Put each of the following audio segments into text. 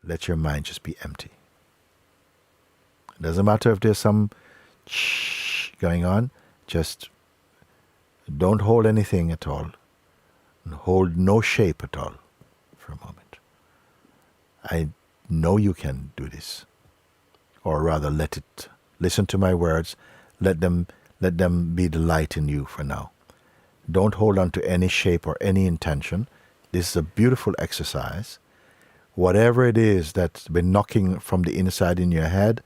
let your mind just be empty. It doesn't matter if there's some going on, just don't hold anything at all. Hold no shape at all for a moment. I know you can do this. Or rather, listen to my words, let them be the light in you for now. Don't hold on to any shape or any intention. This is a beautiful exercise. Whatever it is that's been knocking from the inside in your head,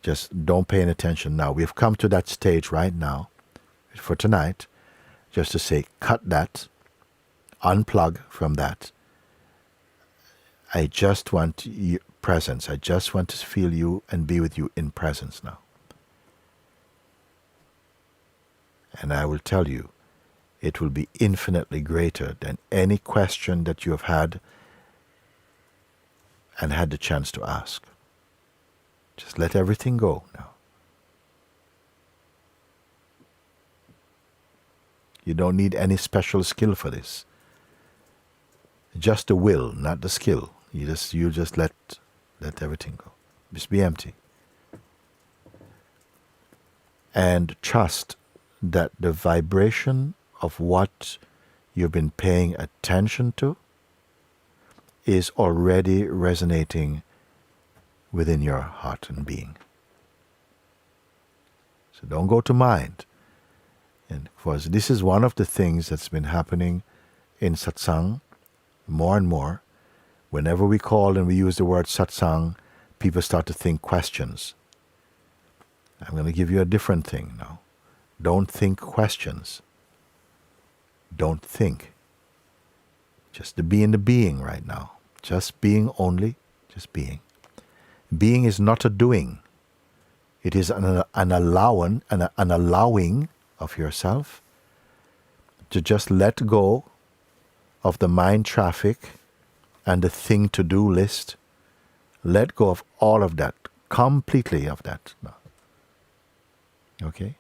just don't pay any attention now. We've come to that stage right now for tonight, just to say, cut that, unplug from that. I just want presence. I just want to feel you and be with you in presence now. And I will tell you, it will be infinitely greater than any question that you have had and had the chance to ask. Just let everything go now. You don't need any special skill for this. Just the will, not the skill. You just let everything go. Just be empty. And trust that the vibration of what you've been paying attention to is already resonating within your heart and being. So don't go to mind. And of course, this is one of the things that's been happening in Satsang more and more. Whenever we call and we use the word Satsang, people start to think questions. I'm going to give you a different thing now. Don't think questions. Don't think. Just to be in the being right now. Just being only, just being. Being is not a doing. It is an allowing of yourself to just let go of the mind traffic and the thing to do list. Let go of all of that, completely of that. Okay?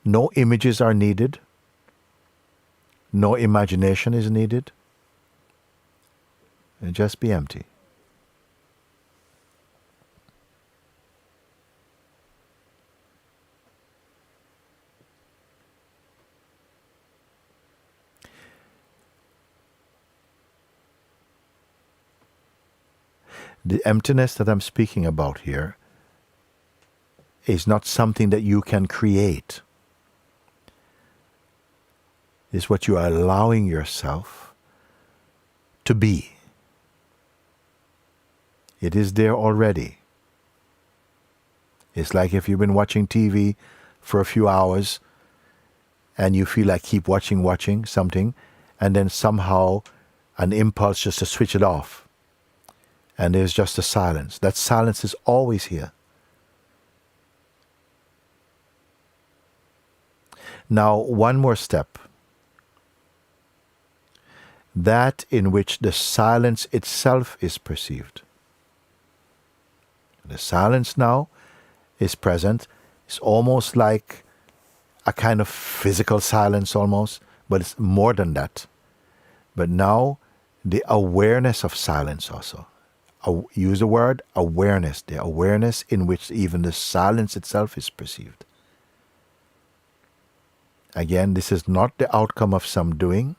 No images are needed. No imagination is needed. And just be empty. The emptiness that I'm speaking about here is not something that you can create. It's what you are allowing yourself to be. It is there already. It's like if you've been watching TV for a few hours and you feel like keep watching something, and then somehow an impulse just to switch it off. And there's just a silence. That silence is always here. Now, one more step. That in which the silence itself is perceived. The silence now is present. It's almost like a kind of physical silence almost, but it's more than that. But now the awareness of silence also. Use the word awareness, the awareness in which even the silence itself is perceived. Again, this is not the outcome of some doing.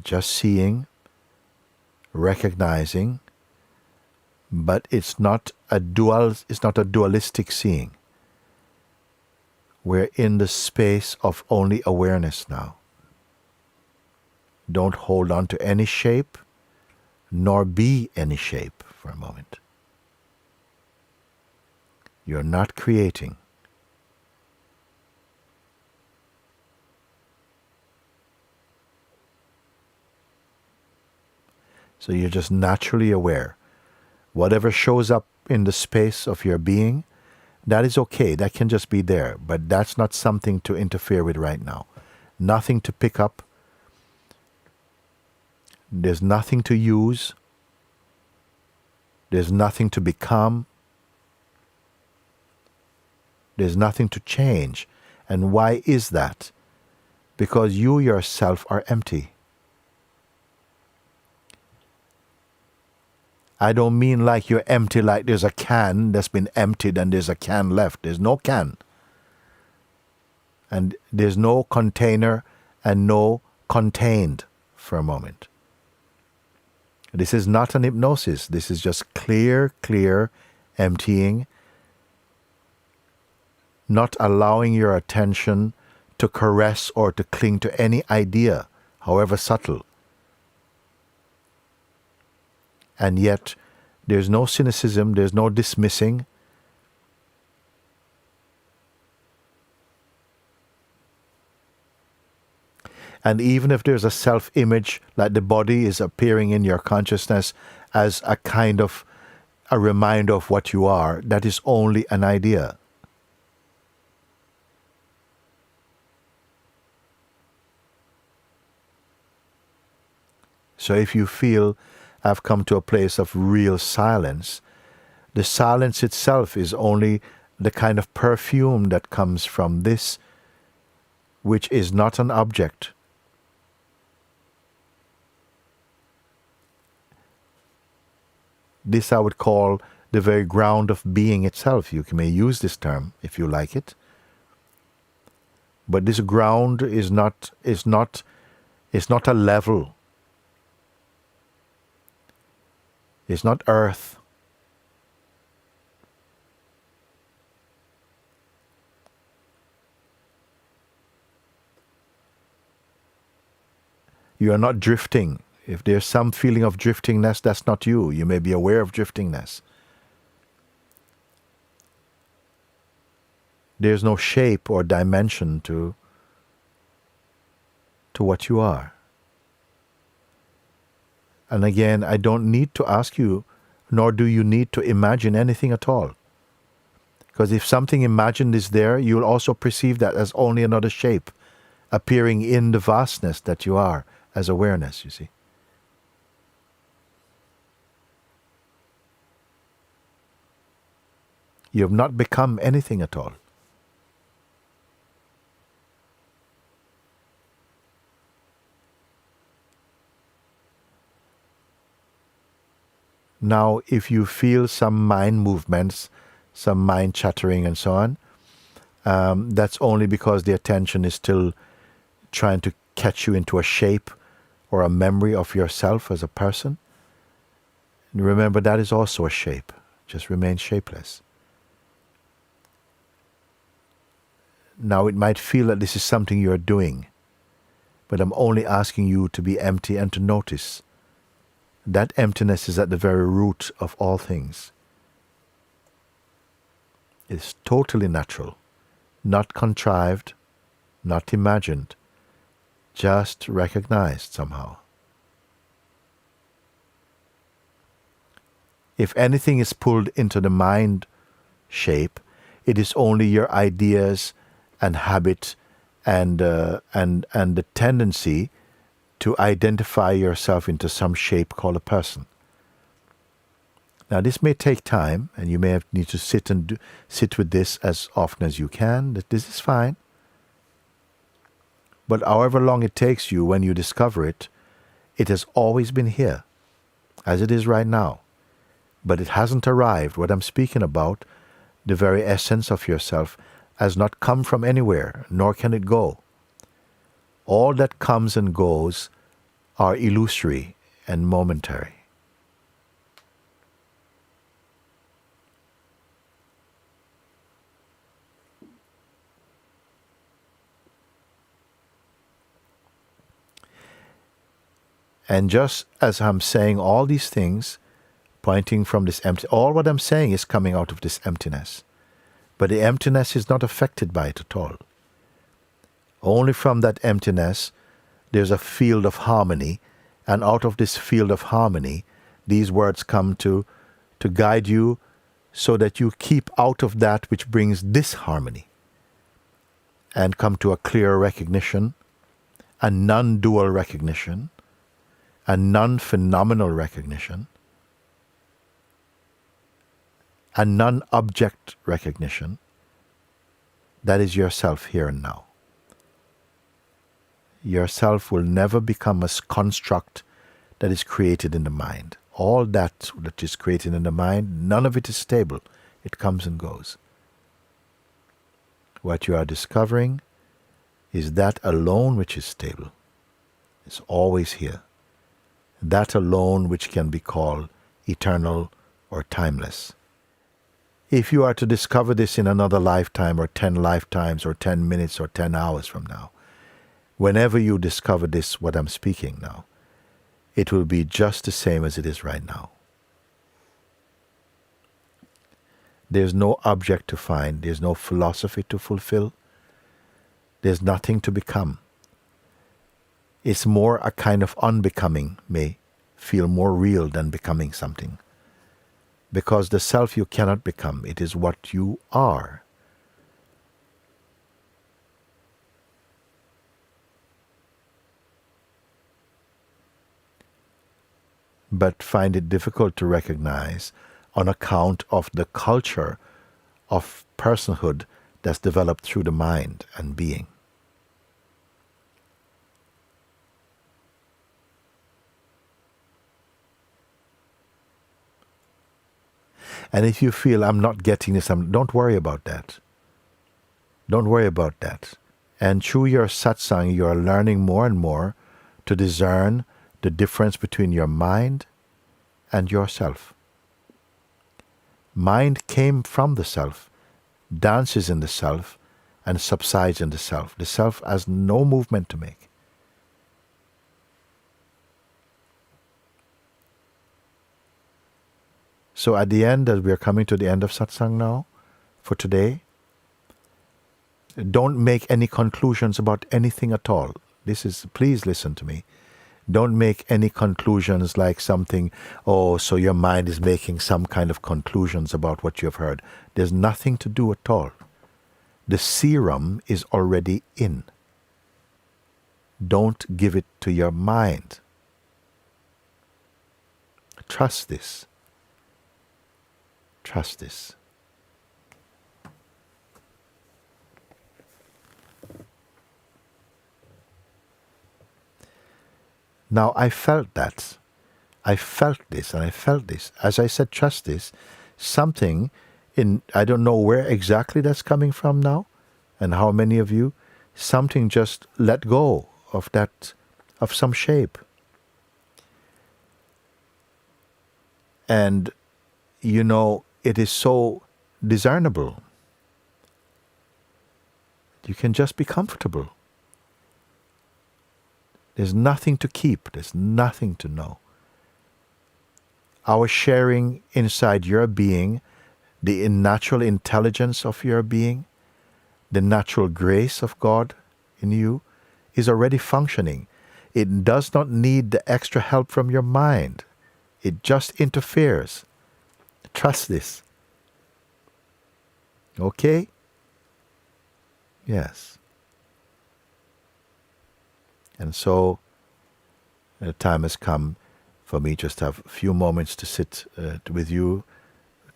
Just seeing, recognizing, but it's not a dualistic seeing. We're in the space of only awareness now. Don't hold on to any shape, nor be any shape for a moment. You're not creating. So you're just naturally aware. Whatever shows up in the space of your being, that is okay. That can just be there. But that's not something to interfere with right now. Nothing to pick up. There's nothing to use. There's nothing to become. There's nothing to change. And why is that? because you yourself are empty. I don't mean like you're empty, like there's a can that's been emptied and there's a can left. There's no can. And there's no container and no contained for a moment. This is not an hypnosis. This is just clear emptying, not allowing your attention to caress or to cling to any idea, however subtle. And yet, there's no cynicism, there's no dismissing. And even if there's a self-image, like the body is appearing in your consciousness as a kind of a reminder of what you are, that is only an idea. So if you feel I've come to a place of real silence, the silence itself is only the kind of perfume that comes from this, which is not an object. This I would call the very ground of being itself. You may use this term if you like it. But this ground is not a level. It's not earth. You are not drifting. If there's some feeling of driftingness, that's not you. You may be aware of driftingness. There's no shape or dimension to what you are. And again, I don't need to ask you, nor do you need to imagine anything at all. Because if something imagined is there, you'll also perceive that as only another shape appearing in the vastness that you are as awareness, you see. You have not become anything at all. Now, if you feel some mind movements, some mind chattering and so on, that's only because the attention is still trying to catch you into a shape or a memory of yourself as a person. And remember, that is also a shape. Just remain shapeless. Now, it might feel that this is something you're doing, but I'm only asking you to be empty and to notice. That emptiness is at the very root of all things. It's totally natural, not contrived, not imagined, just recognized somehow. If anything is pulled into the mind shape, it is only your ideas and habit and the tendency to identify yourself into some shape called a person. Now, this may take time, and you may need to sit with this as often as you can. That this is fine. But however long it takes you, when you discover it, it has always been here, as it is right now. But it hasn't arrived. What I'm speaking about, the very essence of yourself, has not come from anywhere, nor can it go. All that comes and goes are illusory and momentary. And just as I'm saying all these things, pointing from this empty, all what I'm saying is coming out of this emptiness. But the emptiness is not affected by it at all. Only from that emptiness, there's a field of harmony, and out of this field of harmony, these words come to guide you so that you keep out of that which brings disharmony and come to a clear recognition, a non-dual recognition, a non-phenomenal recognition, a non-object recognition. That is yourself here and now. yourself will never become a construct that is created in the mind. All that is created in the mind, none of it is stable. It comes and goes. What you are discovering is that alone which is stable. It's always here. That alone which can be called eternal or timeless. If you are to discover this in another lifetime or 10 lifetimes or 10 minutes or 10 hours from now, whenever you discover this, what I'm speaking now, it will be just the same as it is right now. There's no object to find. There's no philosophy to fulfill. There's nothing to become. It's more a kind of unbecoming may feel more real than becoming something. Because the self you cannot become. It is what you are. But find it difficult to recognize on account of the culture of personhood that's developed through the mind and being. And if you feel I'm not getting this, don't worry about that. Don't worry about that. And through your satsang, you are learning more and more to discern the difference between your mind and yourself. Mind came from the self, dances in the self, and subsides in the self. The self has no movement to make. So at the end, as we are coming to the end of satsang now, for today, don't make any conclusions about anything at all. Please listen to me. Don't make any conclusions like something, oh, so your mind is making some kind of conclusions about what you have heard. There's nothing to do at all. The serum is already in. Don't give it to your mind. Trust this. Trust this. Now I felt that. I felt this and I felt this. As I said, trust this. Something in, I don't know where exactly that's coming from now and how many of you, something just let go of that, of some shape. And, you know, it is so discernible. You can just be comfortable. There's nothing to keep. There's nothing to know. Our sharing inside your being, the natural intelligence of your being, the natural grace of God in you is already functioning. It does not need the extra help from your mind. It just interferes. Trust this. Okay? Yes. And so the time has come for me just to have a few moments to sit with you,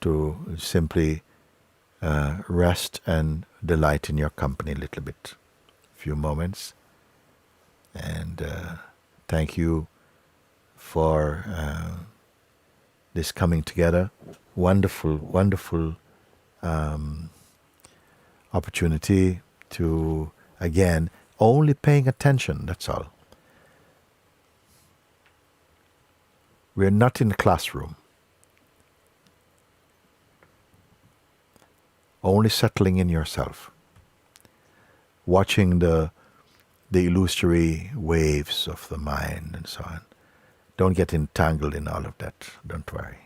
to simply rest and delight in your company a little bit. A few moments. And thank you for this coming together. Wonderful, wonderful opportunity to, again, only paying attention, that's all. We're not in the classroom. Only settling in yourself. Watching the illusory waves of the mind and so on. Don't get entangled in all of that. Don't worry.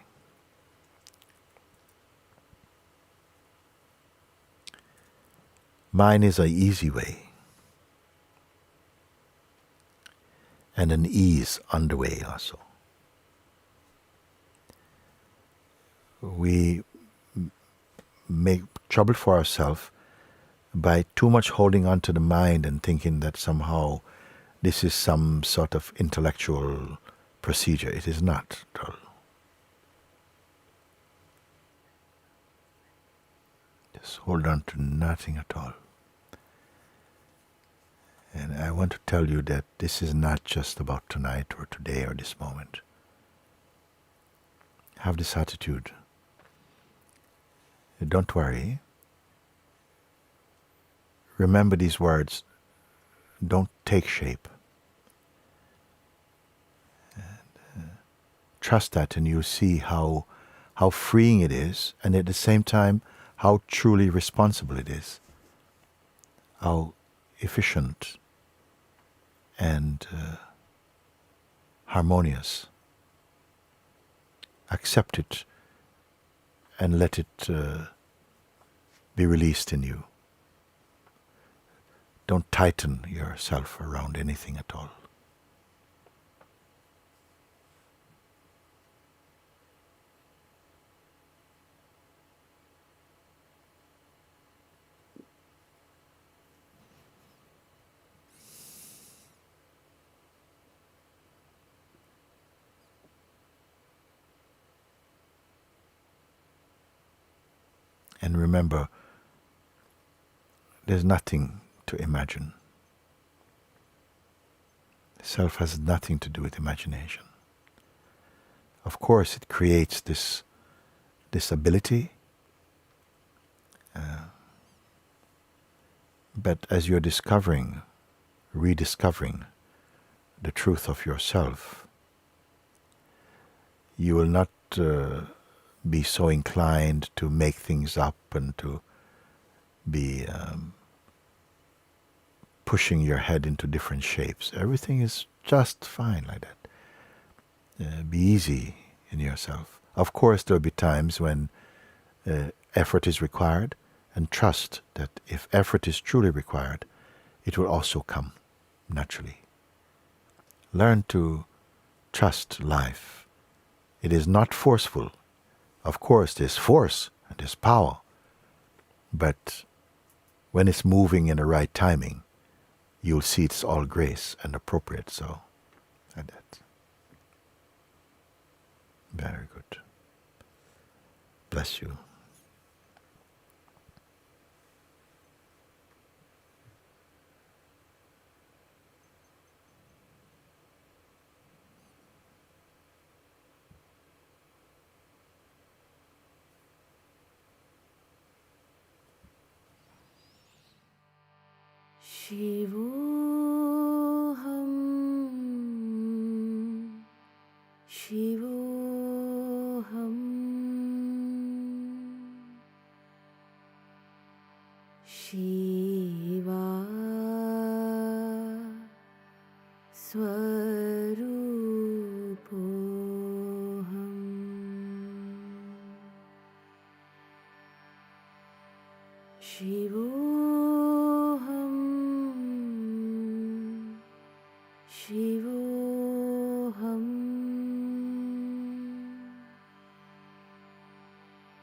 Mine is an easy way. And an ease on the way also. We make trouble for ourselves by too much holding on to the mind and thinking that somehow this is some sort of intellectual procedure. It is not at all. Just hold on to nothing at all. And I want to tell you that this is not just about tonight or today or this moment. Have this attitude. Don't worry. Remember these words don't take shape. And trust that, and you'll see how freeing it is, and at the same time how truly responsible it is, how efficient and harmonious. Accept it and let it be released in you. Don't tighten yourself around anything at all. And remember, there's nothing to imagine. Self has nothing to do with imagination. Of course, it creates this ability, but as you're rediscovering the truth of yourself, you will not be so inclined to make things up and to be pushing your head into different shapes. Everything is just fine like that. Be easy in yourself. Of course, there will be times when effort is required, and trust that if effort is truly required, it will also come naturally. Learn to trust life. It is not forceful. Of course, there's force and there's power, but when it's moving in the right timing, you'll see it's all grace and appropriate. So, like that. Very good. Bless you. Shivoham, Shivoham, Shiva Swarupoham, Shivoham, Shivoham,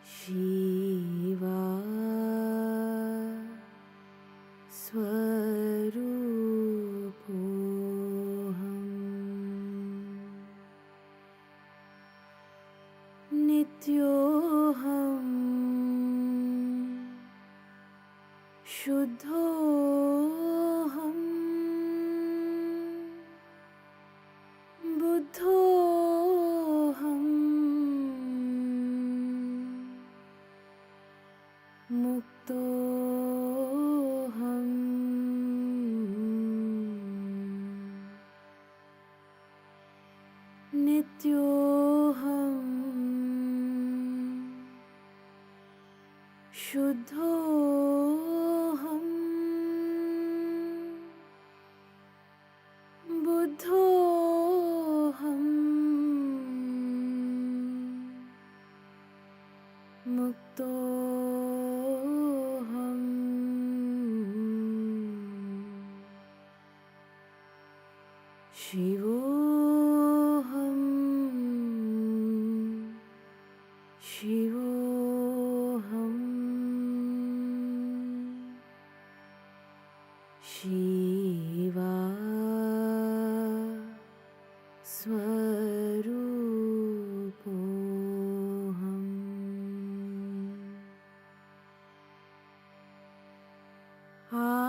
Shiva Swarupoham, Nityoham, Shuddhoham, Buddhoham, Muktoham, Nityoham, Shuddhoham, Buddhoham, Muktoham, Shivoham, Shivoham, Shiva Swarupoham. Ah